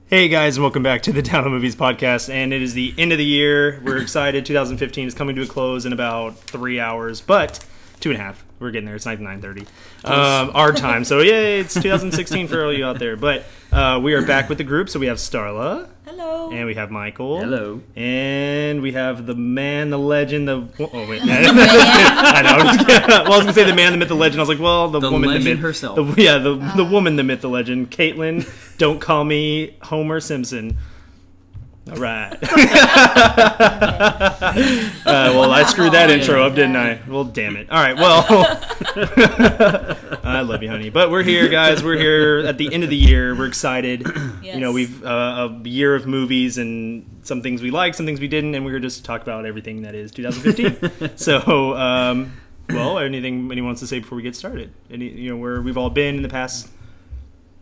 Hey guys, and welcome back to the Down on Movies podcast. And it is the end of the year. We're excited. 2015 is coming to a close in about 3 hours, but 2.5. We're getting there. It's 9:30 our time. So yay, it's 2016 for all you out there. But we are back with the group. So we have Starla. Hello. And we have Michael. Hello. And we have the man, the legend, the... Oh, wait. I know. Well, I was going to say the man, the myth, the legend. I was like, well, the woman, the myth. Herself. The woman, the myth, the legend. Caitlin, don't call me Homer Simpson. All right. Well, I screwed that intro up, didn't I? Well, damn it. All right, well, I love you, honey. But we're here, guys. We're here at the end of the year. We're excited. Yes. You know, we've a year of movies and some things we liked, some things we didn't, and we're here just to talk about everything that is 2015. So, well, anything anyone wants to say before we get started? Where we've all been in the past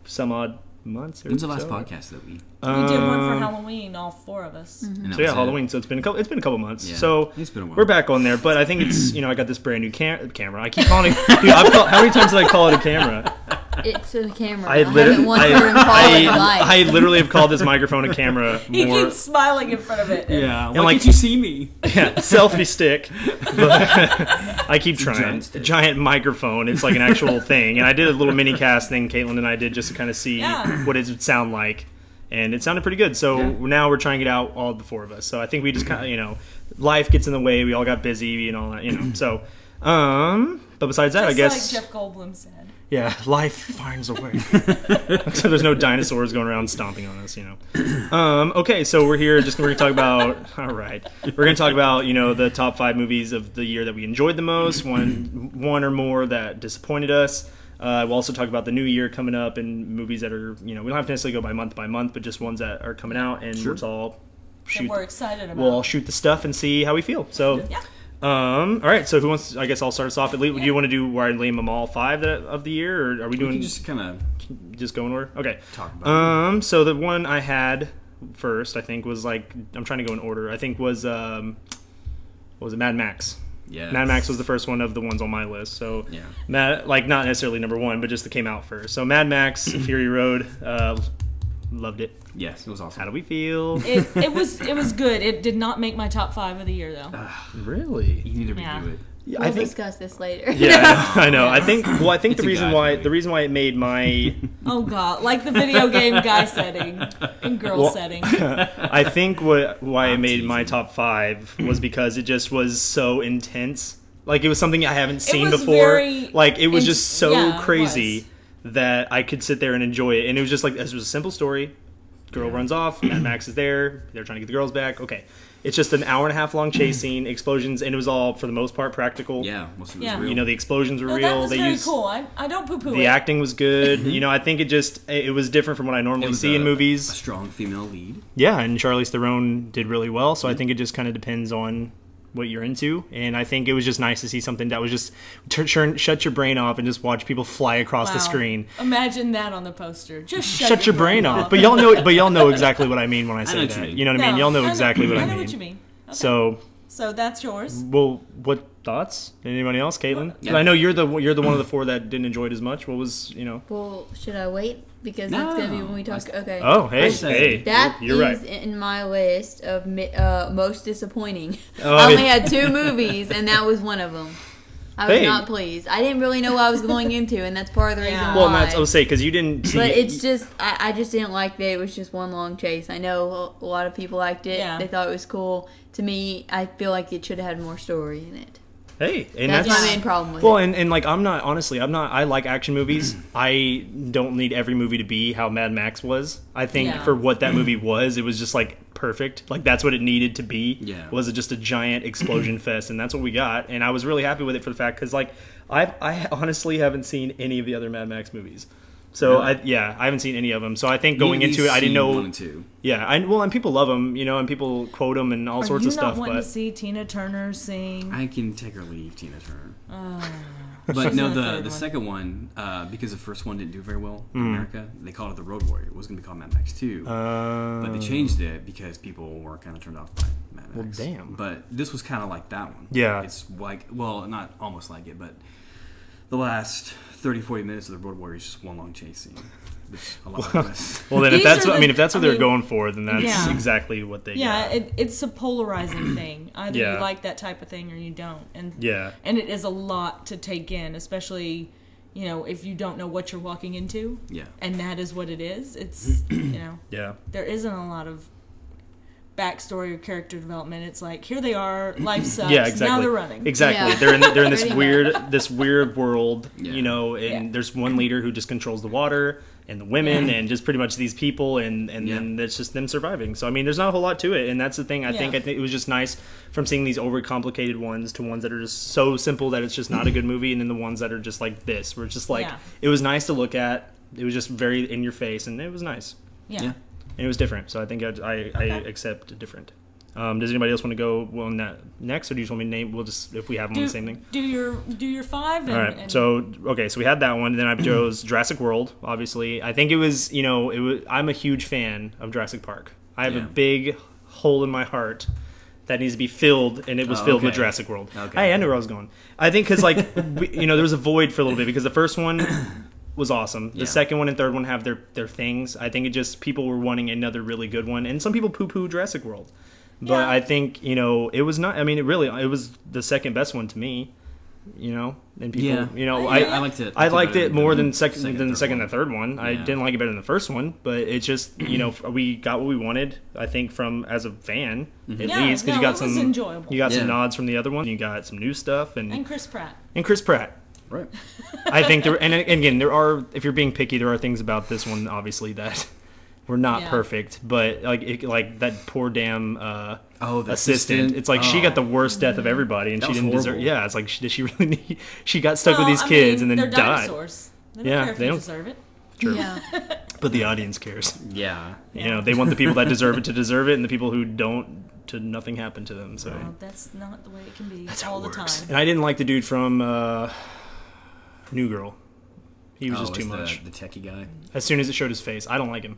some odd months. When's the last podcast that we did one for Halloween, all four of us. Mm-hmm. So yeah, Halloween. So it's been a couple months. Yeah, so it's been a while. We're back on there, but I think it's I got this brand new camera. I keep calling it. Dude, how many times did I call it a camera? It's a camera. I literally have called this microphone a camera. He keeps smiling in front of it. Yeah, and can't you see me? Yeah, selfie stick. I keep trying. Giant microphone. It's like an actual thing. And I did a little mini cast thing Caitlin and I did just to kind of see what it would sound like. And it sounded pretty good. So now we're trying it out, all the four of us. So I think we just kind of, life gets in the way. We all got busy and all that, So, but besides that, just I guess. like Jeff Goldblum said. Yeah, life finds a way. So there's no dinosaurs going around stomping on us, Okay, so we're here. We're going to talk about. All right, we're going to talk about the top 5 movies of the year that we enjoyed the most. One or more that disappointed us. We'll also talk about the new year coming up and movies that are we don't have to necessarily go by month, but just ones that are coming out and we're excited about. We'll all shoot the stuff and see how we feel. So. Yeah. All right. So who wants? I guess I'll start us off. Do you want to do where I name them all 5 of the year, or are we doing just kind of just go in order? Okay. Talk about. So the one I had first, I think, was I'm trying to go in order. I think was what was it? Mad Max. Yeah. Mad Max was the first one of the ones on my list. So yeah. Not necessarily number 1, but just that came out first. So Mad Max, Fury Road. Loved it. Yes, it was awesome. How do we feel? It was good. It did not make my top 5 of the year though. Really? You need to redo it. Yeah, we'll discuss this later. Yeah, I know. I think It's the reason why it made my oh god, like the video game guy setting and girl setting. I think why it made my top 5 was because it just was so intense. Like it was something I haven't seen before. It was just so crazy that I could sit there and enjoy it. And it was just this was a simple story. Girl runs off. Mad Max is there. They're trying to get the girls back. Okay. It's just an hour and a half long chase scene, explosions, and it was all, for the most part, practical. Yeah, most of it was real. The explosions were real. That was very cool. I don't poo-poo it. The acting was good. I think it was different from what I normally see in movies. A strong female lead. Yeah, and Charlize Theron did really well, so I think it just kind of depends on what you're into, and I think it was just nice to see something that was just shut your brain off and just watch people fly across the screen. Imagine that on the poster. Just shut your brain off. But y'all know exactly what I mean when I say that. You know what I mean? Y'all know exactly what I mean. I know what you mean. Okay. So that's yours. Well, what thoughts? Anybody else, Caitlin? Yeah. I know you're the one of the 4 that didn't enjoy it as much. What was Well, should I wait because that's gonna be when we talk? Okay. Oh, hey, that you're right. is in my list of most disappointing. Oh, I only had 2 movies, and that was one of them. I was not pleased. I didn't really know what I was going into, and that's part of the reason why. Well, I would say because you didn't see. But it's just I just didn't like that it was just one long chase. I know a lot of people liked it. Yeah. They thought it was cool. To me, I feel like it should have had more story in it. Hey, and that's my main problem with it. Well, and I like action movies. I don't need every movie to be how Mad Max was. I think for what that movie was, it was just perfect. That's what it needed to be. Yeah. Was it just a giant explosion fest, and that's what we got. And I was really happy with it for the fact because I honestly haven't seen any of the other Mad Max movies. So I haven't seen any of them. So I think going into it, I didn't know. 1 and 2. Yeah, and people love them, and people quote them and all sorts of stuff. Are you not wanting to see Tina Turner sing? I can take or leave Tina Turner. But no, the second one, because the first one didn't do very well in America, they called it The Road Warrior. It was going to be called Mad Max 2. But they changed it because people were kind of turned off by Mad Max. Well, damn. But this was kind of like that one. Yeah. It's not almost like it, but the last 30-40 minutes of The Road Warrior is just one long chase scene. There's a lot less. Well, then if that's what they're going for, then that's exactly what they got. It's a polarizing thing. Either you like that type of thing or you don't. And it is a lot to take in, especially, if you don't know what you're walking into. Yeah. And that is what it is. It's, there isn't a lot of backstory or character development. It's like, here they are, life sucks. Yeah, exactly. Now they're running. Exactly. Yeah. They're in this weird world, and there's one leader who just controls the water and the women and just pretty much these people, and then it's just them surviving. So I mean, there's not a whole lot to it, and that's the thing. I think it was just nice from seeing these overcomplicated ones to ones that are just so simple that it's just not a good movie, and then the ones that are just like this, where it's just like it was nice to look at. It was just very in your face, and it was nice. Yeah. And it was different, so I think I accept different. Does anybody else want to go on that next, or do you just want me to name? We'll just, if we have them on the same thing. Do your 5. All right. So we had that one. And then I chose Jurassic World. Obviously, I think it was. I'm a huge fan of Jurassic Park. I have a big hole in my heart that needs to be filled, and it was filled with Jurassic World. Okay. Hey, I knew where I was going. I think because there was a void for a little bit because the first one was awesome. The second one and third one have their things. I think people were wanting another really good one, and some people poo-poo Jurassic World. But I think, it was not, I mean, it was the second best one to me, and people, I liked it. I liked it more than the second and the third one. I didn't like it better than the first one, but it's just, we got what we wanted, I think, as a fan, at least, because you got some nods from the other one, you got some new stuff, and Chris Pratt. Right. I think and again, if you're being picky, there are things about this one, obviously, that were not perfect, but like that poor damn assistant. It's like she got the worst death of everybody, and she didn't deserve. Yeah, it's like did she really need? She got stuck with these kids and then they're died. Dinosaurs. They don't deserve it. True. Yeah. But the audience cares. Yeah. They want the people that deserve it to deserve it, and the people who don't to nothing happen to them. So that's not the way it can be. That's all how it the works. time. And I didn't like the dude from New Girl. He was just too much. The techie guy. As soon as it showed his face, I don't like him.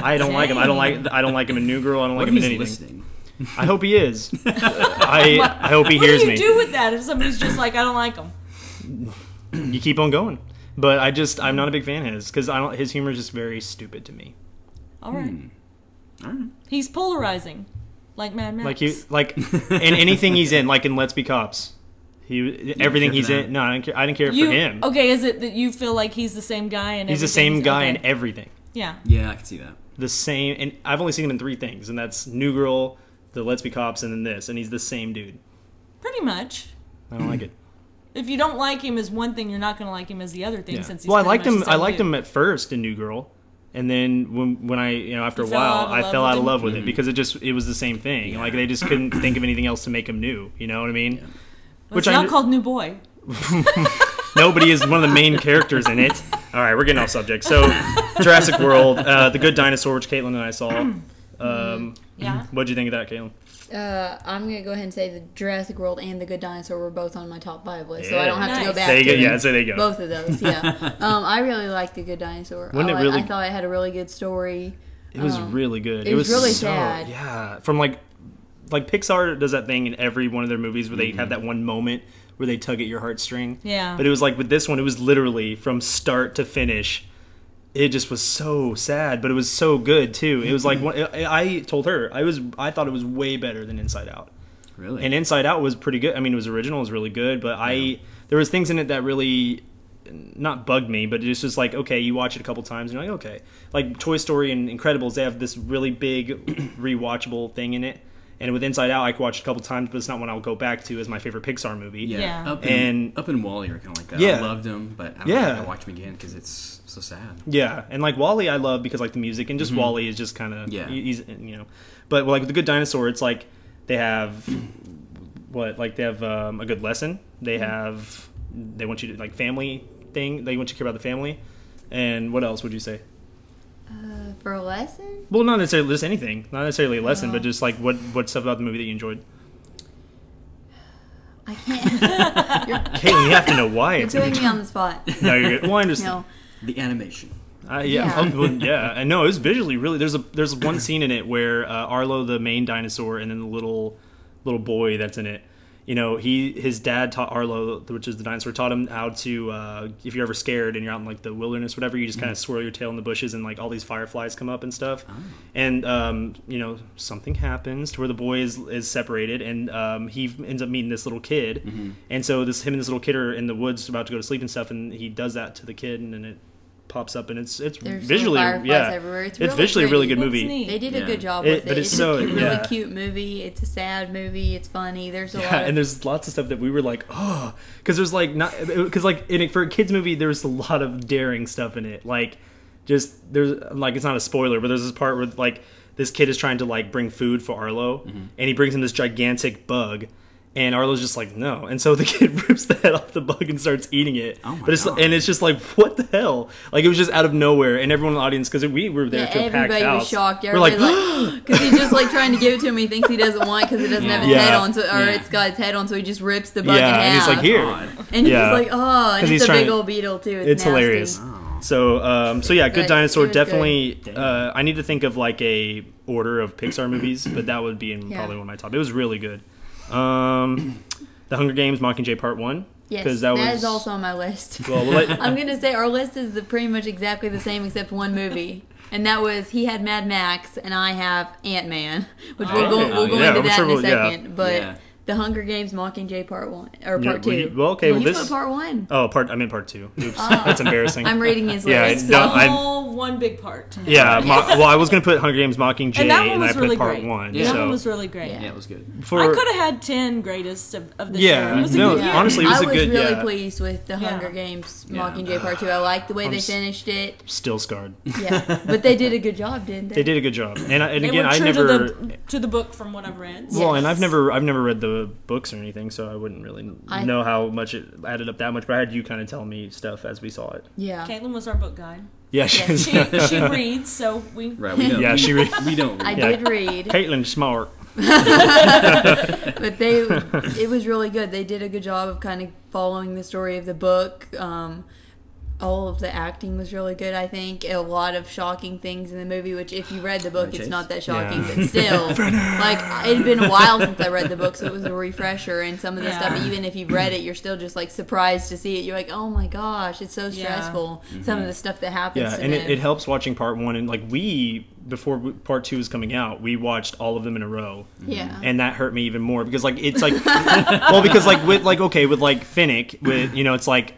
I don't like him. I don't like him in New Girl. I don't like him in anything. Listening? I hope he is. I hope he hears me. What do you do with that if somebody's just like, I don't like him? You keep on going. But I'm not a big fan of his because his humor is just very stupid to me. All right. All right. He's polarizing, like Mad Max. Like in anything he's in, like in Let's Be Cops. Everything he's in. No, I didn't care for him. Okay, is it that you feel like he's the same guy and he's the same guy in everything? Yeah. Yeah, I can see that. The same, and I've only seen him in 3 things, and that's New Girl, the Let's Be Cops, and then this, and he's the same dude. Pretty much. I don't like it. If you don't like him as one thing, you're not going to like him as the other thing. Since he's I liked him. I liked him at first in New Girl, and then when I after a while I fell out of love with it because it was the same thing. Yeah. Like they just couldn't think of anything else to make him new. You know what I mean? Yeah. Well, it's not called New Boy. Nobody is one of the main characters in it. All right, we're getting off subject. So, Jurassic World, The Good Dinosaur, which Caitlin and I saw. What'd you think of that, Caitlin? I'm going to go ahead and say the Jurassic World and The Good Dinosaur were both on my top 5 list, so I don't have to go back so there you go. Both of those, yeah. I really liked The Good Dinosaur. I thought it had a really good story. It was really good. It was really sad. Yeah, from like Pixar does that thing in every one of their movies where they have that one moment where they tug at your heartstring. Yeah. But it was like with this one, it was literally from start to finish. It just was so sad, but it was so good too. It was like I told her I thought it was way better than Inside Out. Really? And Inside Out was pretty good. I mean, it was original, it was really good, but there was things in it that really not bugged me, but it's just like, okay, you watch it a couple times and you're like, okay. Like Toy Story and Incredibles, they have this really big rewatchable thing in it. And with Inside Out, I could watch it a couple times, but it's not one I'll go back to as my favorite Pixar movie. Yeah. Up in WALL-E are kind of like that. Yeah. I loved them, but I don't know if I watch them again because it's so sad. Yeah, and like WALL-E I love because like the music, and just WALL-E is just kind of, he's, But like with The Good Dinosaur, it's like they have, they have a good lesson. They want you to, like, family thing. They want you to care about the family. And what else would you say? For a lesson? Well, not necessarily just anything. Not necessarily a lesson, but just like what stuff about the movie that you enjoyed? I can't. Caitlin, you have to know why. You're putting me on the spot. No, you're good. Well, I understand. No. The animation. I know it was visually really. There's one scene in it where Arlo, the main dinosaur, and then the little boy that's in it. his dad taught Arlo, which is the dinosaur, taught him how to, if you're ever scared and you're out in like the wilderness, whatever, you just kind of swirl your tail in the bushes and like all these fireflies come up and stuff. Oh. And, something happens to where the boy is separated, and he ends up meeting this little kid. Mm-hmm. And so him and this little kid are in the woods about to go to sleep and stuff, and he does that to the kid, and then it pops up, and it's visually everywhere. It's visually a really good movie. They did a good job with it. But it's a really cute movie. It's a sad movie. It's funny. There's a lot and there's lots of stuff that we were like, oh, because there's like for a kids movie there's a lot of daring stuff in it. Like just there's like, it's not a spoiler, but there's this part where like this kid is trying to like bring food for Arlo, and he brings him this gigantic bug. And Arlo's just like, no. And so the kid rips the head off the bug and starts eating it. Oh my God. And it's just like, what the hell? Like, it was just out of nowhere. And everyone in the audience, because we were there to a packed house. Everybody was shocked. Everybody we're like, because he's just like trying to give it to him. He thinks he doesn't want it because it doesn't have its head on, it's got its head on, so he just rips the bug in half. And he's like, here. And he's like, oh, and it's a big old beetle too. It's hilarious. Oh. So yeah, Good Dinosaur, definitely. I need to think of like a order of Pixar movies, but that would be probably one of my top. It was really good. The Hunger Games Mockingjay Part 1. Yes, that is also on my list. Well, I'm going to say our list is pretty much exactly the same except one movie. And that was, he had Mad Max, and I have Ant-Man, which we'll go into that in a second. Yeah. But The Hunger Games Mockingjay Part 1 or Part 2. You put Part 1. Oh, I meant Part 2. Oops, that's embarrassing. I'm reading his list. It's all one big part. Yeah, I was going to put Hunger Games Mockingjay, and I put Part great. 1. Yeah. That one was really great. Yeah, it was good. I could have had 10 greatest of the show. It was honestly, it was a good. I was really pleased with The Hunger Games Mockingjay Part 2. I liked the way they finished it. Still scarred. Yeah, but they did a good job, didn't they? They did a good job, and again, I never to the book from what I've read. Well, and I've never read the books or anything, so I wouldn't really know how much it added up that much. But I had you kind of tell me stuff as we saw it. Yeah, Caitlin was our book guide. Yeah, she reads, so we. Right, we don't. Yeah, she reads. We don't. I did read. Caitlin's smart. But it was really good. They did a good job of kind of following the story of the book. All of the acting was really good, I think. A lot of shocking things in the movie, which if you read the book, it's not that shocking, but still. Like, it had been a while since I read the book, so it was a refresher, and some of the stuff, even if you've read it, you're still just, like, surprised to see it. You're like, oh my gosh, it's so stressful, some of the stuff that happens to and them. it helps watching Part 1, and, like, before Part 2 was coming out, we watched all of them in a row. Yeah. And that hurt me even more, because, like, it's like, well, because, like, with Finnick, it's like,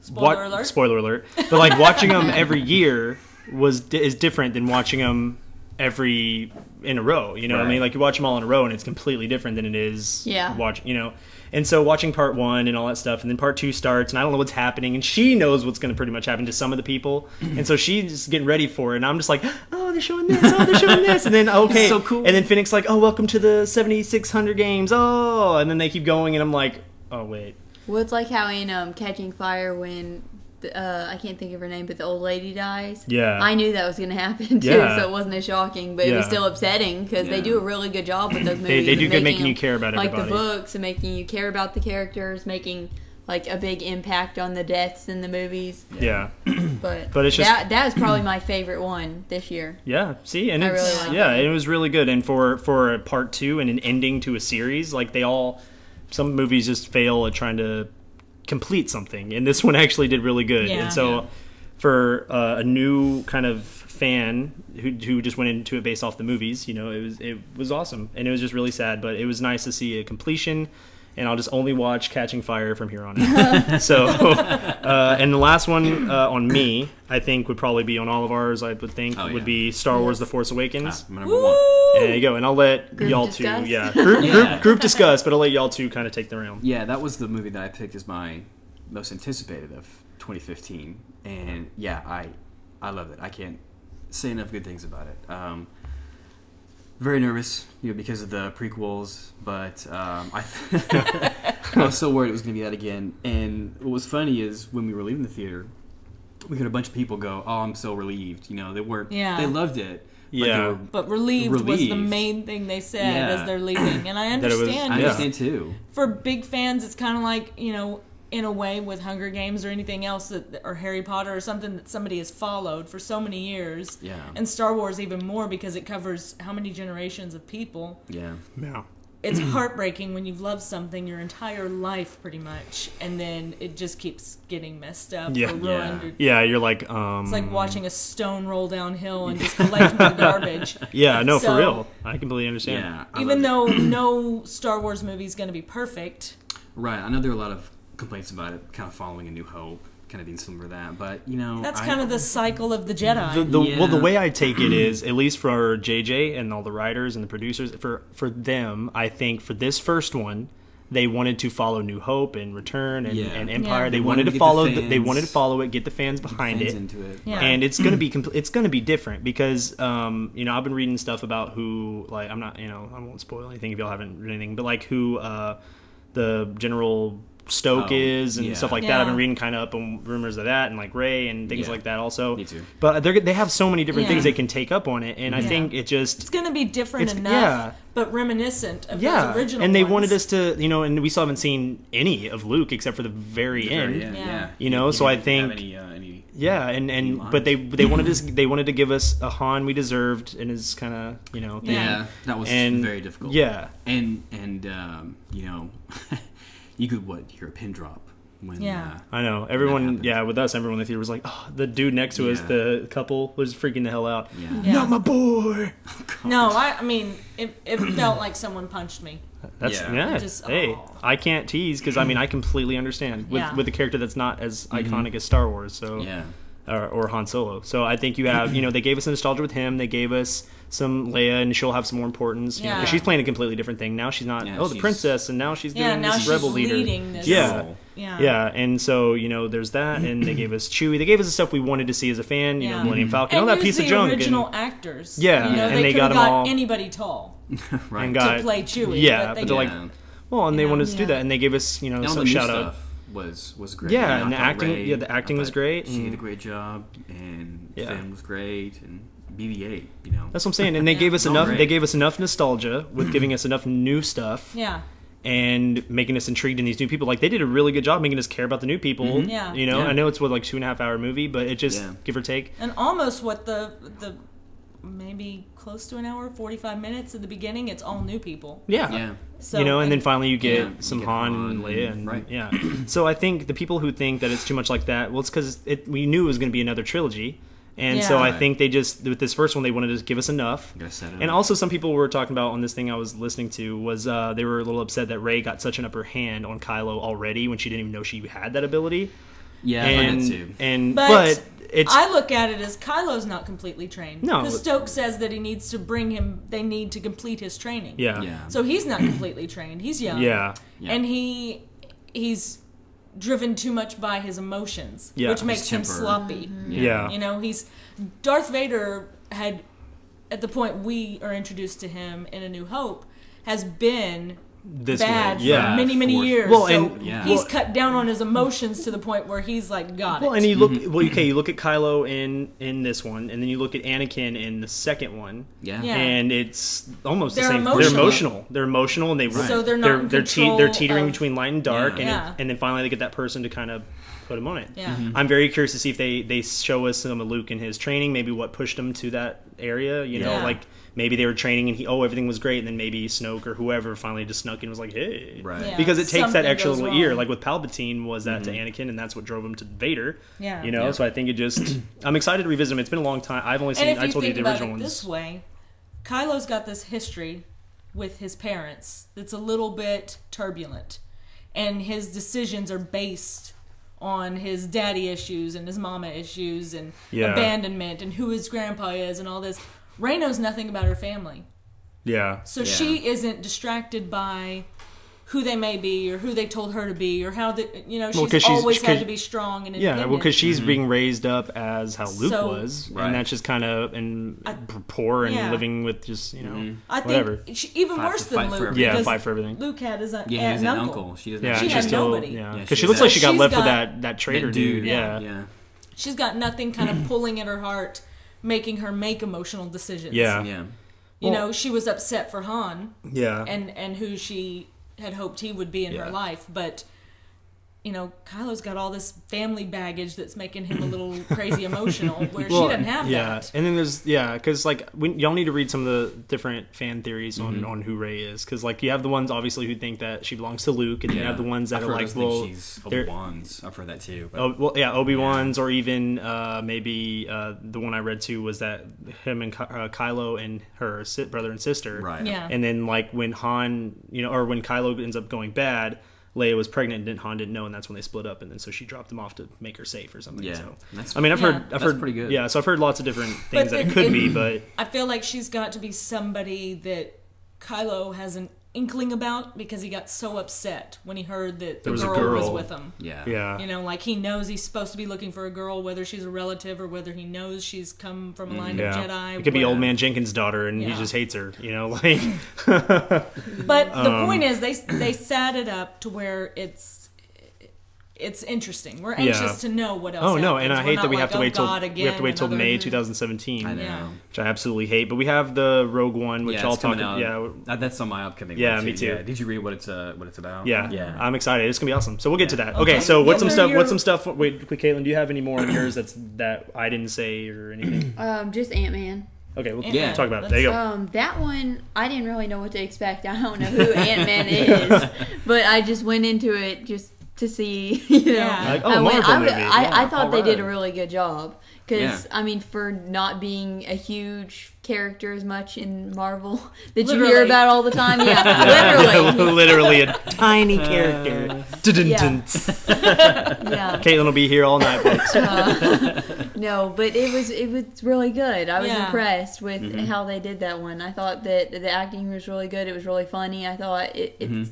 spoiler alert. But like watching them every year is different than watching them every in a row. You know what I mean? Like you watch them all in a row and it's completely different than it is watching. And so watching Part 1 and all that stuff, and then Part 2 starts, and I don't know what's happening, and she knows what's going to pretty much happen to some of the people, and so she's getting ready for it, and I'm just like, oh, they're showing this, and then okay, so cool. And then Finnick's like, oh, welcome to the 7600 games, oh, and then they keep going, and I'm like, oh wait. Well, it's like how in Catching Fire when I can't think of her name, but the old lady dies. Yeah, I knew that was going to happen too, so it wasn't as shocking, but it was still upsetting because they do a really good job with those movies. They do good making you care about everybody, like the books, and making you care about the characters, making like a big impact on the deaths in the movies. Yeah, but it's just that is probably my favorite one this year. Yeah, see, and it's really like it was really good, and for a Part 2 and an ending to a series, like some movies just fail at trying to complete something, and this one actually did really good. And so for a new kind of fan who just went into it based off the movies, it was awesome, and it was just really sad, but it was nice to see a completion. And I'll just only watch Catching Fire from here on out. So, and the last one on me, I think, would probably be on all of ours, I would think, would be Star Wars The Force Awakens. Number one. There you go. And I'll let y'all two, group discuss, but I'll let y'all two kind of take the realm. Yeah, that was the movie that I picked as my most anticipated of 2015. And I love it. I can't say enough good things about it. Very nervous, because of the prequels, but I was so worried it was going to be that again. And what was funny is when we were leaving the theater, we heard a bunch of people go, "Oh, I'm so relieved." They weren't. Yeah. They loved it. But relieved was the main thing they said as they're leaving, and I understand. I understand too. For big fans, it's kind of like in a way with Hunger Games or anything else or Harry Potter or something that somebody has followed for so many years. Yeah. And Star Wars even more because it covers how many generations of people. Yeah. Yeah. it's heartbreaking when you've loved something your entire life pretty much, and then it just keeps getting messed up or ruined. Yeah, you're like... It's like watching a stone roll downhill and just collecting the garbage. Yeah, no, for real. I completely understand. Yeah, even though no Star Wars movie is going to be perfect. Right, I know there are a lot of complaints about it kind of following A New Hope, kind of being similar to that, but, you know... That's kind of the cycle of the Jedi. Well, the way I take it is, at least for JJ and all the writers and the producers, for them, I think for this first one, they wanted to follow New Hope and Return and Empire. Yeah. They wanted to follow it, get the fans behind it. Into it. Yeah. And it's going to be different because I've been reading stuff about who, like, I'm not, I won't spoil anything if y'all haven't read anything, but like who the General Snoke is and stuff like that. I've been reading kind of up on rumors of that and like Rey and things like that also. Me too. But they have so many different things they can take up on it, and I think it's going to be different enough, but reminiscent of those original and they ones. wanted us to, and we still haven't seen any of Luke except for the very end. So I think but they wanted to give us a Han we deserved and his kind of thing. Yeah, that was very difficult. Yeah, and you could hear a pin drop when I know everyone with us everyone in the theater was like, oh, the dude next to us, the couple was freaking the hell out. Not my boy. No, I mean it felt like someone punched me. That's I can't tease because I completely understand with a character that's not as iconic as Star Wars, so or Han Solo. So I think you have they gave us a nostalgia with him. They gave us some Leia, and she'll have some more importance. Yeah. She's playing a completely different thing now. She's not the princess, and now she's doing this rebel leader. Leading this role. And so there's that, and they gave us Chewie. They gave us the stuff we wanted to see as a fan. Millennium Falcon, and all that piece of junk. Original actors. And they got them all. Anybody tall, right? To play Chewie. Yeah, but they're like, and they wanted us to do that, and they gave us some shout out. Was great. Yeah, and the acting. The acting was great. She did a great job, and Finn was great, and BB-8. That's what I'm saying. And they gave us enough. Great. They gave us enough nostalgia with giving us enough new stuff. Yeah. And making us intrigued in these new people. Like, they did a really good job making us care about the new people. Mm-hmm. Yeah. I know it's 2.5 hour movie, but it just give or take. And almost what the maybe close to an hour, 45 minutes at the beginning, it's all new people. Yeah. So, and then finally you get some Han and Leia. And So I think the people who think that it's too much like that, well, it's because we knew it was going to be another trilogy. And so I think they just, with this first one, they wanted to give us enough. And also some people were talking about on this thing I was listening to was they were a little upset that Rey got such an upper hand on Kylo already when she didn't even know she had that ability. Yeah, I find that too. But I look at it as Kylo's not completely trained. No. Because Snoke says that he needs to they need to complete his training. Yeah. So he's not completely trained. He's young. Yeah. And he's driven too much by his emotions, which makes him sloppy. Mm-hmm. Yeah. Darth Vader had, at the point we are introduced to him in A New Hope, has been bad for many years. Well, so he's cut down on his emotions to the point where he's like, got it. And you look, you look at Kylo in this one, and then you look at Anakin in the second one, and it's almost the same. They're emotional, and so they're not they're teetering between light and dark, and then finally they get that person to kind of put him on it. Yeah. Mm-hmm. I'm very curious to see if they show us some of Luke in his training, maybe what pushed him to that area. Like. Maybe they were training and everything was great, and then maybe Snoke or whoever finally just snuck in and was like, hey. Right. Yeah. Because it takes that extra little ear. Like with Palpatine was that to Anakin, and that's what drove him to Vader. Yeah. So I think it just... I'm excited to revisit him. It's been a long time. I've only seen... I told you the original ones. This way, Kylo's got this history with his parents that's a little bit turbulent, and his decisions are based on his daddy issues and his mama issues and abandonment and who his grandpa is and all this. Rey knows nothing about her family. Yeah. So she isn't distracted by who they may be or who they told her to be or how she's always had to be strong and independent. Yeah, well, because she's being raised up as how Luke was, and that's just kind of poor and living with just I whatever. Think even worse than Luke. Fight for everything. Luke had his aunt an and uncle. She had nobody. Because she looks like she got left with that traitor dude. Yeah. She's got nothing kind of pulling at her heart, making her make emotional decisions. Yeah. She was upset for Han. Yeah. And who she had hoped he would be in her life, but Kylo's got all this family baggage that's making him a little crazy emotional, where she doesn't have that. And then there's, because, like, y'all need to read some of the different fan theories on who Rey is. Because, like, you have the ones, obviously, who think that she belongs to Luke, and you have the ones that are like, well... she's Obi-Wan's. I've heard that, too. But... Oh, well, yeah, Obi-Wan's, or even maybe the one I read, too, was that him and Kylo and her brother and sister. Right. Yeah. And then, like, when Han, or when Kylo ends up going bad... Leia was pregnant and Han didn't know, and that's when they split up, and then so she dropped him off to make her safe or something. Yeah, so I've heard pretty good. Yeah, so I've heard lots of different things that it could be, but I feel like she's got to be somebody that Kylo has an inkling about, because he got so upset when he heard that the girl was with him. Yeah. Like, he knows he's supposed to be looking for a girl, whether she's a relative or whether he knows she's come from a line of Jedi. It could be Old Man Jenkins' daughter, and he just hates her. Like. But the point is, they set it up to where it's interesting. We're anxious to know what else. Oh no, happens. and I hate that we have to wait till May 2017. I know, which I absolutely hate. But we have the Rogue One, which I'll talk about. Yeah, that's on my upcoming. Yeah, me too. Yeah. Did you read what it's about? Yeah, I'm excited. It's gonna be awesome. So we'll get to that. Okay, so what's some stuff? Wait, Caitlin, do you have any more of yours that I didn't say or anything? Just Ant-Man. Okay, we'll talk about it. There you go. That one, I didn't really know what to expect. I don't know who Ant-Man is, but I just went into it just to see, Like, Marvel movie. I thought they did a really good job. Because, I mean, for not being a huge character as much in Marvel that you hear about all the time. Yeah, literally. Literally a tiny character. Yeah. Caitlin will be here all night, folks. No, but it was really good. I was impressed with how they did that one. I thought that the acting was really good. It was really funny. I thought it's...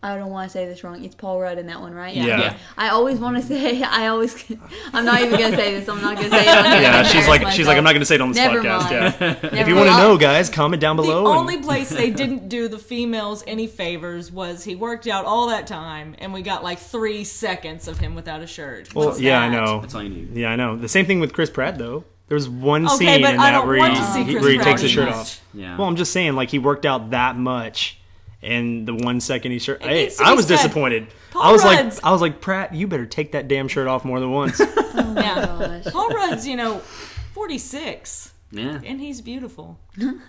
I don't want to say this wrong. It's Paul Rudd in that one, right? Yeah. I always want to say. I'm not even going to say this. I'm not going to say it on here. Yeah, she's like, I'm not going to say it on this podcast. Yeah. If you want to know, guys, comment down below. The only place they didn't do the females any favors was he worked out all that time, and we got like 3 seconds of him without a shirt. Well, I know. That's all you need. Yeah, I know. The same thing with Chris Pratt, though. There was one scene in that where he takes his shirt off. Yeah. Well, I'm just saying, like, he worked out that much. And the 1 second he shirt, I was disappointed. I was like, Pratt, you better take that damn shirt off more than once. Oh my gosh. Paul Rudd's, 46. Yeah. And he's beautiful.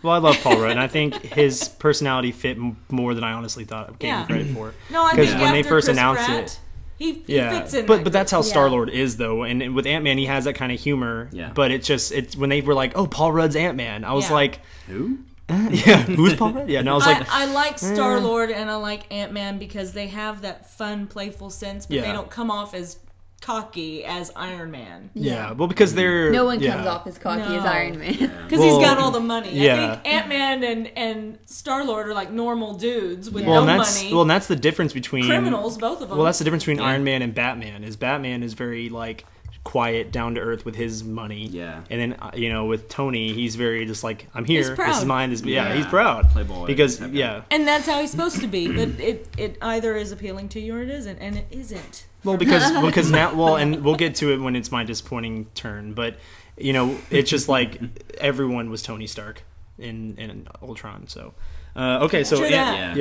Well, I love Paul Rudd, and I think his personality fit more than I honestly thought I gave him credit for. No, I think when they first Chris announced Pratt, it, he fits in. But that's how Star-Lord is, though. And with Ant-Man, he has that kind of humor. Yeah. But it's when they were like, oh, Paul Rudd's Ant-Man, I was like, who? Who's Paul Rudd? Yeah, no, I was like, I like Star-Lord and I like Ant-Man because they have that fun, playful sense, but they don't come off as cocky as Iron Man. Yeah, well, because they're... No one comes off as cocky as Iron Man. Because he's got all the money. I think Ant-Man and Star-Lord are like normal dudes with no money. Well, and that's the difference between... Criminals, both of them. Well, that's the difference between Iron Man and Batman, is Batman is very, like... quiet, down to earth with his money. Yeah. And then with Tony, he's very just like, I'm here. He's proud. This is mine. He's proud. Playboy. Because and that's how he's supposed to be. But it either is appealing to you or it isn't, and it isn't. Well, because now, and we'll get to it when it's my disappointing turn. But it's just like everyone was Tony Stark in Ultron. So. Okay, so so Ant-Man.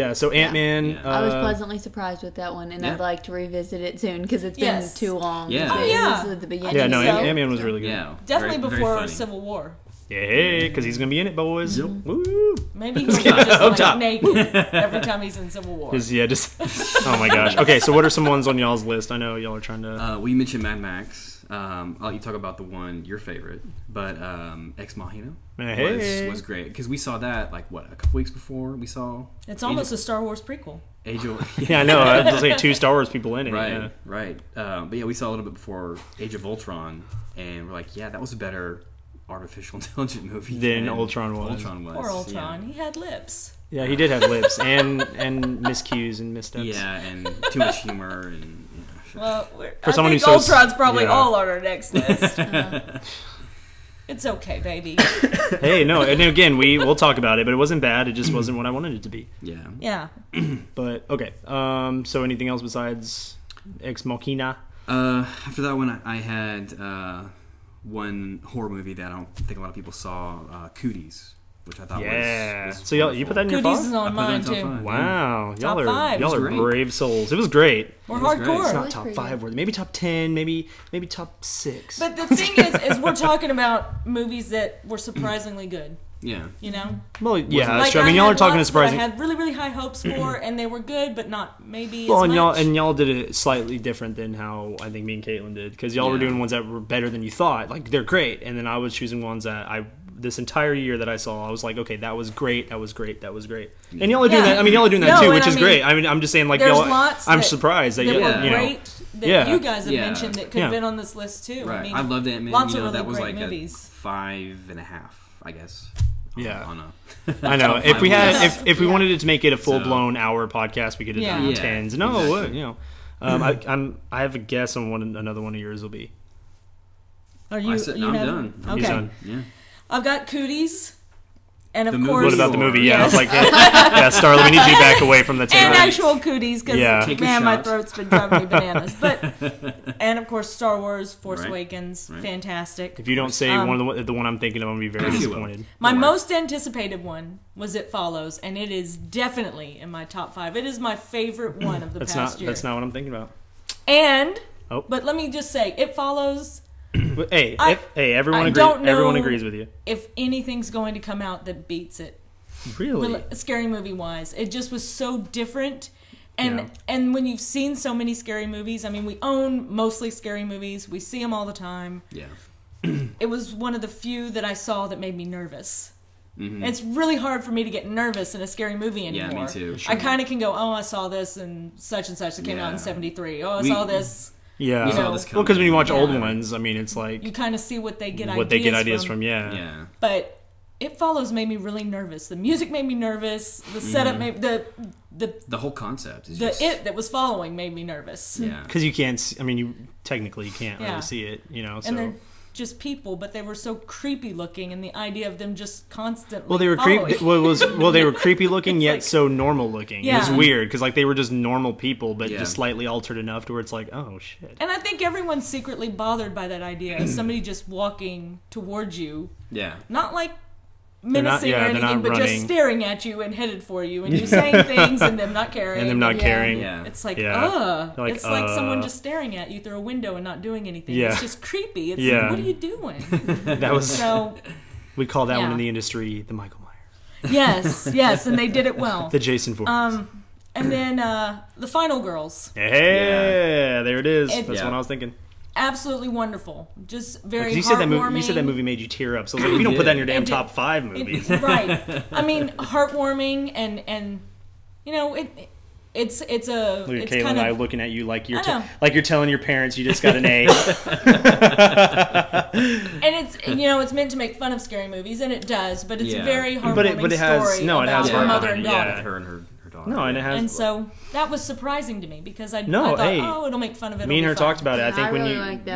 Yeah. I was pleasantly surprised with that one, and I'd like to revisit it soon because it's been too long. Yeah. It was at the beginning. Yeah, no, Ant-Man was really good. Yeah, definitely before Civil War. Yeah, because he's gonna be in it, boys. Yep. Woo! Maybe he'll be just like naked every time he's in Civil War. Oh my gosh. Okay, so what are some ones on y'all's list? I know y'all are trying to. We mentioned Mad Max. I'll let you talk about the one your favorite, but Ex Machina was great because we saw that a couple weeks before we saw. It's almost a Star Wars prequel. Age of yeah, I know. There's like 2 Star Wars people in it. Right, right. But we saw a little bit before Age of Ultron, and we're like, that was a better artificial intelligent movie than Ultron was. Poor Ultron. He had lips. Yeah, he did have lips and miscues and missteps. Yeah, and too much humor and. Well, I think Ultron's probably all on our next list. It's okay, baby. Hey, no, and again, we'll talk about it, but it wasn't bad. It just wasn't what I wanted it to be. Yeah. Yeah. But okay. So anything else besides Ex Machina? After that one, I had one horror movie that I don't think a lot of people saw. Cooties. which I thought was so you put that in your Cooties five? is on mine too. Wow, Top five. y'all are brave souls. It was great. We're hardcore. It's not top 5 worthy. Maybe top 10. Maybe top 6. But the thing is we're talking about movies that were surprisingly good. Yeah. You know? Well, yeah, that's like, true. I mean, y'all are talking to surprising. I had really, really high hopes for, and they were good, but not maybe well, as much. and y'all did it slightly different than how I think me and Caitlin did, because y'all were doing ones that were better than you thought. Like, they're great, and then I was choosing ones that this entire year that I saw, I was like, okay, that was great, that was great, that was great. And y'all are doing that. I mean, y'all are doing that too, which is great. I mean, I'm just saying, like, y'all. I'm surprised that y'all, were great. That you guys have mentioned that could have been on this list too. Right. I mean, I loved Ant-Man. Lots of that really was great like movies. a 5.5, I guess. Yeah, I know. If we had, if we wanted it to make it a full blown hour podcast, we could have done 10s. No, exactly. You know, I have a guess on another one of yours will be. Are you? I'm done. Okay. He's done. Yeah. I've got Cooties. And of the course, what about the movie? Yeah, I was like, yeah, Starla, we need you back away from the table. And actual Cooties, because man, my throat's been driving me bananas. But and of course, Star Wars: Force Awakens, fantastic. If you don't say one of the one I'm thinking of, I'm gonna be very disappointed. My most anticipated one was It Follows, and it is definitely in my top 5. It is my favorite one of the past year. That's not what I'm thinking about. And but let me just say, It Follows. Everyone agrees with you. If anything's going to come out that beats it, really, scary movie wise, it just was so different. And when you've seen so many scary movies, I mean, we own mostly scary movies. We see them all the time. Yeah, it was one of the few that I saw that made me nervous. Mm-hmm. It's really hard for me to get nervous in a scary movie anymore. Yeah, me too. Sure. I kind of can go, I saw this and such that came out in '73. I saw this. Yeah, well, because when you watch old ones, I mean, it's like you kind of see what they get ideas from. Yeah. But It Follows made me really nervous. The music made me nervous. The setup made the whole concept. Is it that was following made me nervous. Yeah, because you can't. I mean, you technically can't really see it. You know, so. And they're just people, but they were so creepy looking, and the idea of them just constantly. Well, they were creepy. They were creepy looking, yet so normal looking. Yeah. It was weird because like they were just normal people, but just slightly altered enough to where it's like, oh shit. And I think everyone's secretly bothered by that idea of somebody just walking towards you. Yeah. not like menacing or anything, but just staring at you and headed for you, and you saying things and them not caring. And them not caring. Yeah. It's like, it's like someone just staring at you through a window and not doing anything. Yeah. It's just creepy. It's like, what are you doing? That was so. We call that one in the industry the Michael Myers. Yes, and they did it well. The Jason Voorhees. And then the Final Girls. Hey, there it is. That's what I was thinking. Absolutely wonderful. Just very you heartwarming. You said that movie made you tear up. So like, if you don't put that in your damn top 5 movies, right? I mean, heartwarming and you know it's Look at Kayla and I looking at you like you're you're telling your parents you just got an A. And it's it's meant to make fun of scary movies, and it does, but it's a very heartwarming but it has, story it has about a mother and daughter. Her and her daughter. No, and it has. And so that was surprising to me because I thought, it'll make fun of it. Me and her talked about it. I think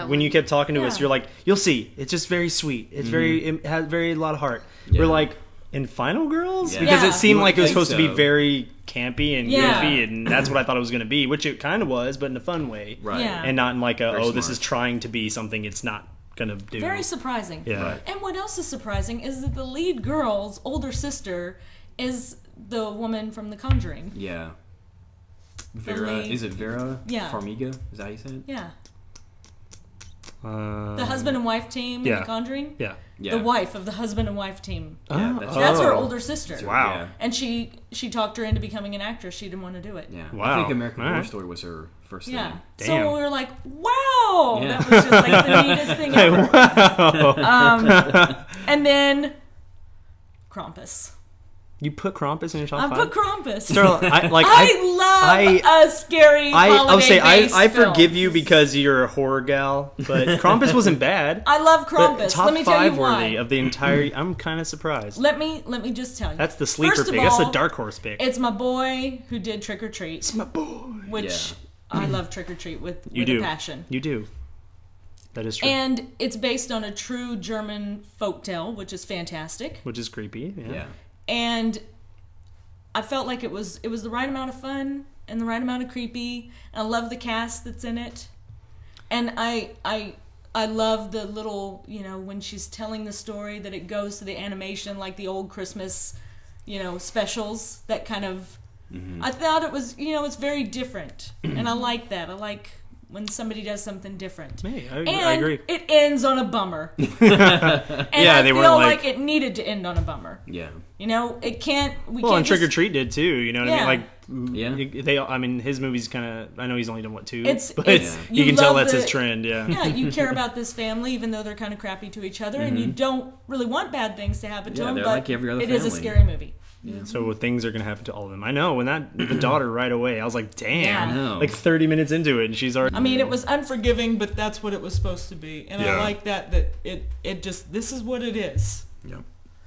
when you kept talking to us, you're like, you'll see. It's just very sweet. It's it has a lot of heart. Yeah. We're like, in Final Girls? Yeah. Because it seemed like it was supposed to be very campy and goofy, and that's what I thought it was going to be, which it kind of was, but in a fun way. Right. Yeah. And not in like this is trying to be something it's not going to do. Very surprising. Yeah. Right. And what else is surprising is that the lead girl's older sister is the woman from The Conjuring. Yeah. Vera, is it Vera Farmiga? Is that how you say it? Yeah. The husband and wife team in The Conjuring? Yeah. The wife of the husband and wife team. Yeah, that's her older sister. Wow. Yeah. And she talked her into becoming an actress. She didn't want to do it. Yeah. Wow. I think American Horror Story was her first thing. Yeah. Damn. So we were like, wow! Yeah. That was just like the neatest thing ever. Wow. And then Krampus. You put Krampus in your top 5? I put Krampus. I love a scary holiday-based I forgive you because you're a horror gal, but Krampus wasn't bad. I love Krampus. Top Let me tell you 5 worthy of the entire. I'm kind of surprised. Let me just tell you. That's the sleeper pick. That's the dark horse pick. It's my boy who did Trick or Treat. It's my boy. Which I love Trick or Treat with a passion. You do. That is true. And it's based on a true German folktale, which is fantastic. Which is creepy. Yeah. And I felt like it was the right amount of fun and the right amount of creepy. And I love the cast that's in it. And I I love the little, when she's telling the story, that it goes to the animation like the old Christmas, specials. That kind of, I thought it was, it's very different, and I like that. I like when somebody does something different. I agree. It ends on a bummer. And I feel like it needed to end on a bummer. Yeah. It can't. And Trick or Treat did too. You know what I mean? Yeah. I mean, his movie's kind of. I know he's only done what 2, but you can tell that's his trend. Yeah. Yeah, you care about this family, even though they're kind of crappy to each other, and you don't really want bad things to happen to them. But like every other it family. is a scary movie. Yeah. So things are gonna happen to all of them. I know when the daughter right away. I was like, damn. I know. Like 30 minutes into it, and she's already. I mean, it was unforgiving, but that's what it was supposed to be, and I like that it just this is what it is. Yeah.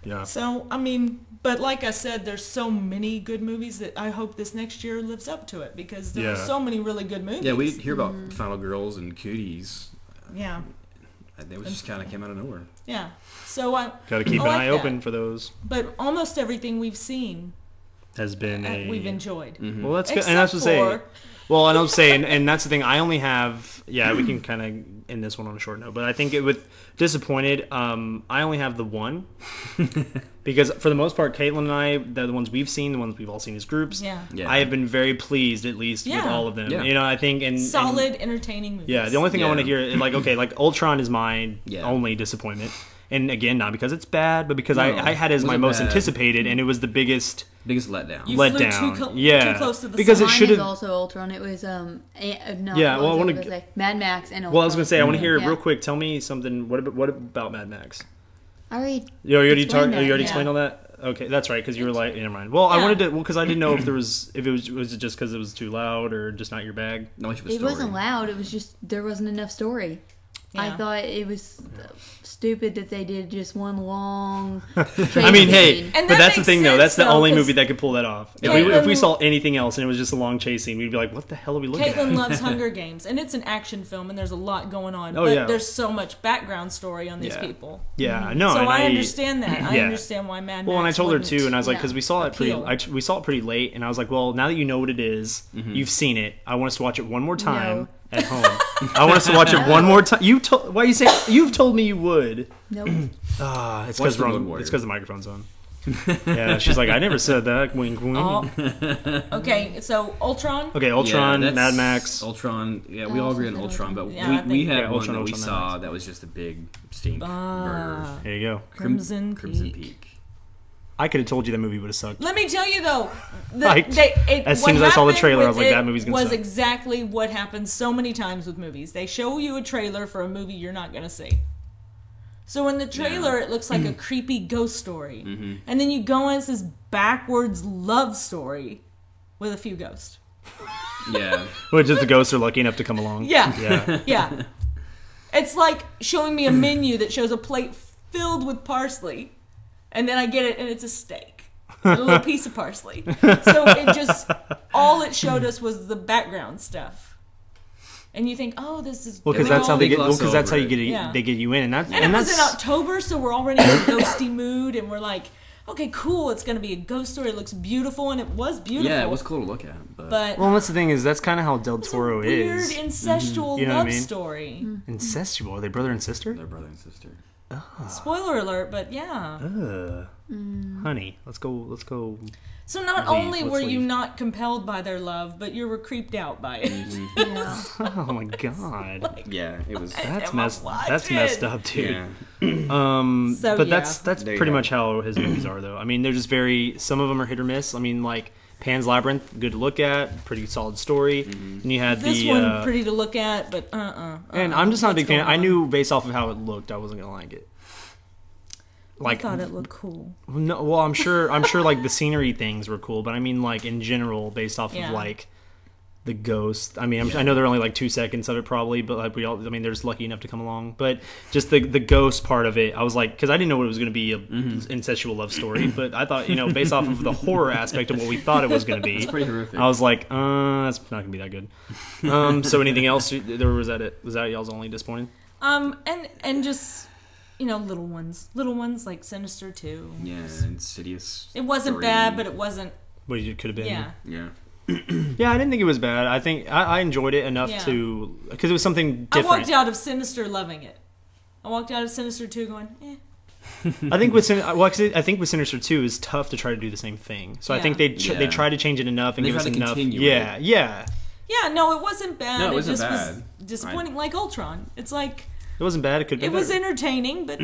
Yeah. So I mean, but like I said, there's so many good movies that I hope this next year lives up to it, because there are so many really good movies. Yeah, we hear about Final Girls and Cooties. Yeah. They just kind of came out of nowhere. Yeah. So I got to keep an eye open for those. But almost everything we've seen has been we've enjoyed. Well, that's good, and that's what I'm saying. Well, and I'm saying, and that's the thing. I only have. Yeah, we can kind of end this one on a short note, but I think with Disappointed, I only have the one because for the most part, Caitlin and I, the ones we've seen, the ones we've all seen as groups. Yeah. I have been very pleased, at least with all of them. Yeah. I think solid, entertaining movies. Yeah, the only thing I want to hear is like Ultron is my only disappointment. And again, not because it's bad, but because I had it as my most anticipated, and it was the biggest letdown. You flew too close to the because sun. it should have also Ultron. It was Mad Max and Ultron. Well, I was gonna say I want to hear real quick. Tell me something. What about Mad Max? I already. You already explained all that. Okay, that's right. Because you were like, never mind. Well, I wanted to. Well, because I didn't know if it was just because it was too loud or just not your bag. No, it wasn't loud. It was just there wasn't enough story. Yeah. I thought it was stupid that they did just one long. I mean, hey, but that's the thing, though. That's the only movie that could pull that off. If we saw anything else and it was just a long chase scene, we'd be like, "What the hell are we looking at?" Caitlin loves Hunger Games, and it's an action film, and there's a lot going on. But there's so much background story on these people. Yeah, I know. So I understand that. I understand why Mad Max. Well, and I told her too, and I was like, because we saw it pretty late, and I was like, well, now that you know what it is, you've seen it. I want us to watch it one more time. At home. I want us to watch it one more time. Why are you saying you've told me you would? Nope. It's because the microphone's on. Yeah, she's like, I never said that. Wink, wink. Oh. Okay, so Ultron. Okay, Ultron, Mad Max. Ultron. Yeah, we all agree on Ultron, but we had one that we saw that was just a big stink burger. There you go. Crimson Peak. I could have told you that movie would have sucked. Let me tell you though, as soon as I saw the trailer, I was like, "That movie's gonna suck." Was exactly what happens so many times with movies. They show you a trailer for a movie you're not gonna see. So in the trailer, it looks like a creepy ghost story, and then you go and it's this backwards love story with a few ghosts. Yeah, which is the ghosts are lucky enough to come along. Yeah. It's like showing me a menu that shows a plate filled with parsley. And then I get it, and it's a steak. A little piece of parsley. So all it showed us was the background stuff. And you think, oh, this is because that's how they get. Well, because that's how you get it. They get you in, and it was in October, so we're already in a ghosty mood, and we're like, okay, cool. It's going to be a ghost story. It looks beautiful, and it was beautiful. Yeah, it was cool to look at. But that's the thing is that's kind of how Del Toro is. Weird incestual love story. Incestual? Are they brother and sister? They're brother and sister. Spoiler alert, but yeah. Honey, let's go. So not only were you not compelled by their love, but you were creeped out by it. Oh my god. It was. That's messed up, dude. Yeah. But that's pretty much how his movies are, though. I mean, they're just some of them are hit or miss. I mean, like Pan's Labyrinth, good to look at, pretty solid story. And you had this one pretty to look at, but and I'm just not a big fan. I knew based off of how it looked, I wasn't gonna like it. I thought it looked cool. No, well, I'm sure like the scenery things were cool, but I mean like in general, based off of like the ghost. I mean, I know they're only like 2 seconds of it probably, but like they're just lucky enough to come along. But just the ghost part of it, I was like, because I didn't know it was going to be a incestual love story, but I thought based off of the horror aspect of what we thought it was going to be, it's pretty horrific. I was like, that's not going to be that good. So anything else? Was that it? Was that y'all's only disappointing? And just. Little ones like Sinister 2. Yeah, Insidious. It wasn't 3. bad, but it wasn't. What it could have been. Yeah. Yeah, I didn't think it was bad. I think I enjoyed it enough to because it was something different. I walked out of Sinister loving it. I walked out of Sinister 2 going, eh. I think with Sinister 2 is tough to try to do the same thing. So I think they try to change it enough and give us enough. Yeah. Yeah, no, it wasn't bad. No, it wasn't just bad. was disappointing, like Ultron. It's like it wasn't bad. It could. It was entertaining, but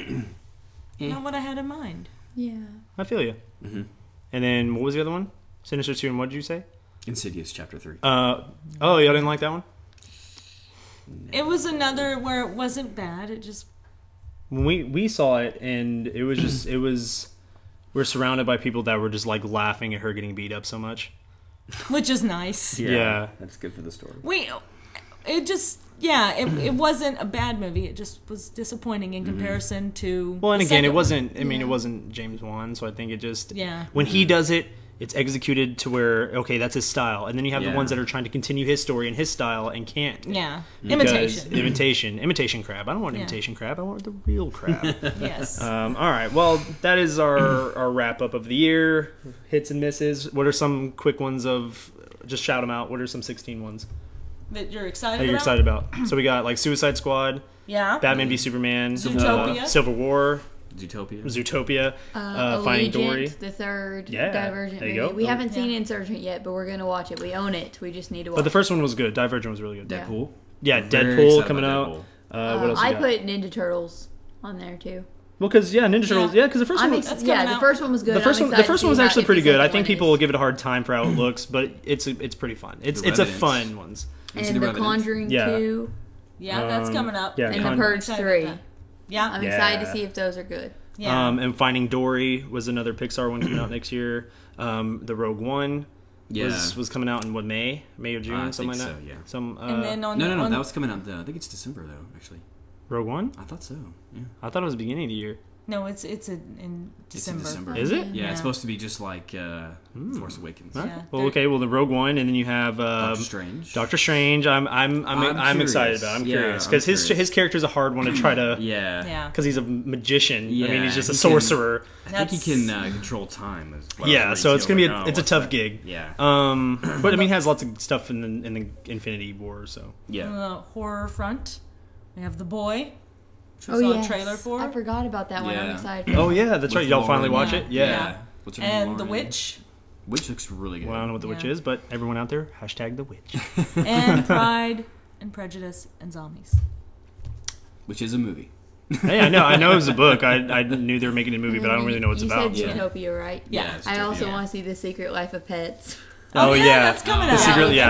not what I had in mind. Yeah, I feel you. Mm-hmm. And then what was the other one? Sinister 2, and what did you say? Insidious Chapter 3. Oh, y'all didn't like that one? It was another where it wasn't bad. It just when we saw it, and it was just we're surrounded by people that were just like laughing at her getting beat up so much, which is nice. Yeah. That's good for the story. It wasn't a bad movie. It just was disappointing in comparison to. Well, and again, it wasn't. I mean, it wasn't James Wan, so I think it just. Yeah. When he does it, it's executed to where that's his style, and then you have the ones that are trying to continue his story in his style and can't. Yeah. Imitation crab. I don't want imitation crab. I want the real crab. Yes. All right. Well, that is our wrap up of the year. Hits and misses. What are some quick ones of? Just shout them out. What are some 16 ones? That you're excited about? So we got like Suicide Squad, Batman v Superman, Zootopia, Civil War, Zootopia, Finding Dory, the third Divergent movie. We haven't seen Insurgent yet, but we're gonna watch it. We own it. We just need to watch it. But the first one was good. Divergent was really good. Deadpool. Yeah, Deadpool coming out. What else? I put Ninja Turtles on there too. Well, because Ninja Turtles, because the first one, the first one was good. The first one was actually pretty good. I think people will give it a hard time for how it looks, but it's pretty fun. It's a fun one. And The Conjuring 2. Yeah, that's coming up. Yeah, and The Purge 3. Yeah, I'm excited to see if those are good. Yeah. And Finding Dory was another Pixar one coming out next year. The Rogue One was coming out in May or June, something like that. So, yeah. And then no, that was coming out. I think it's December though, actually. Rogue One? I thought so. Yeah. I thought it was the beginning of the year. No, it's in December. It's in December. Is it? Yeah, it's supposed to be just like Force Awakens. Right. Yeah. Well, okay. Well, the Rogue One, and then you have Doctor Strange. I'm excited about. I'm curious because his character is a hard one to try to. Yeah. Because he's a magician. Yeah, I mean, he's just a sorcerer. I think he can control time as well. Yeah, so it's gonna be it's a tough gig. Yeah. But I mean, he has lots of stuff in the Infinity War. So yeah. On the horror front, we have The Boy. A trailer for. I forgot about that one. I'm excited. Oh yeah, that's right. Y'all finally watch it? Yeah. And The Witch. Which looks really good. Well, I don't know what The Witch is, but everyone out there, #The Witch. And Pride and Prejudice and Zombies. Which is a movie. Hey, I know it was a book. I knew they were making a movie, but I don't really know what it's about. You said Zootopia, right? Yeah. I also want to see The Secret Life of Pets. Oh yeah, that's coming out.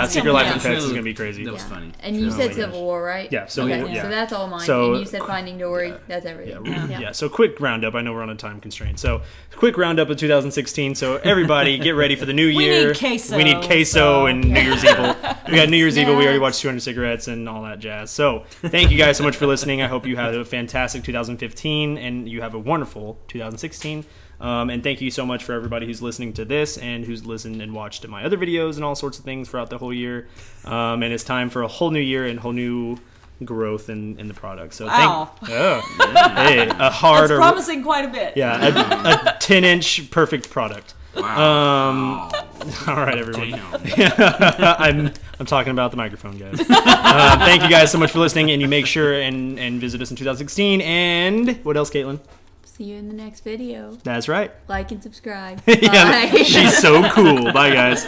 Secret Life of Pets is gonna be crazy. That was funny. And you said Civil War, right? Yeah. So that's all mine. And you said Finding Dory. That's everything. Yeah. So quick roundup. I know we're on a time constraint. So quick roundup of 2016. So everybody get ready for the new year. We need queso. And New Year's Evil. We got New Year's Evil. We already watched 200 Cigarettes and all that jazz. So thank you guys so much for listening. I hope you had a fantastic 2015 and you have a wonderful 2016. And thank you so much for everybody who's listening to this and who's listened and watched my other videos and all sorts of things throughout the whole year. And it's time for a whole new year and whole new growth in the product. So hey, a hard, it's promising quite a bit. Yeah, a 10-inch perfect product. Wow. All right, everyone. I'm talking about the microphone, guys. Thank you guys so much for listening, and you make sure and visit us in 2016. And what else, Caitlin? See you in the next video. That's right. Like and subscribe. Yeah, she's so cool. Bye, guys.